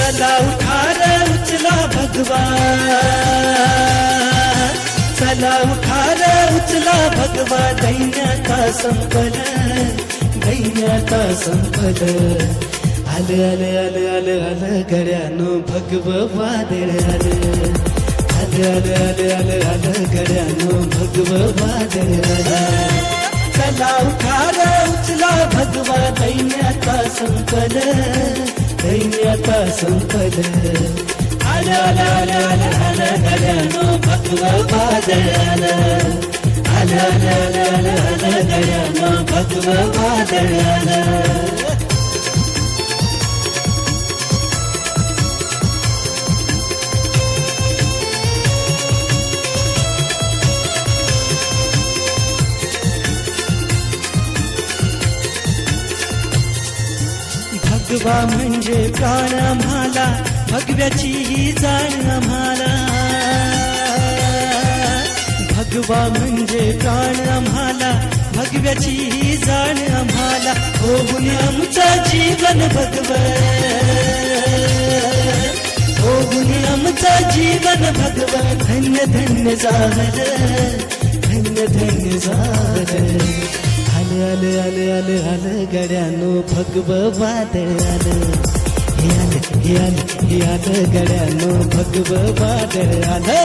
चला उठार उचला भगवान, चला उठार उचला भगवा, दैन्याचा संपल, दैन्याचा संपल. आलं आलं आलं आलं आलं गड्यानो भगव वादळ आलं, आलं आलं आलं आलं आलं गड्यानो भगव वादळ आलं. चला उठार उचला भगवा, दैन्याचा संपल, दैन्याचा संपल. आलं आलं आलं आलं आलं गड्यानो भगव वादळ आलं, आलं आलं आलं आलं आलं गड्यानो भगव वादळ आलं. भगवा म्हणजे प्राण आम्हाला, भगव्याची ही जाण आम्हाला. भगवा म्हणजे प्राण आम्हाला, भगव्याची ही जाण आम्हाला. होऊन आमचं जीवन भगव, होऊन आमचं जीवन भगव. धन्य धन्य झालं, धन्य धन्य झालं. आलं आलं आलं आलं गड्यानो भगव वादळ आलं, हे आलं हे आलं हे आलं गड्यानो भगव वादळ आलं.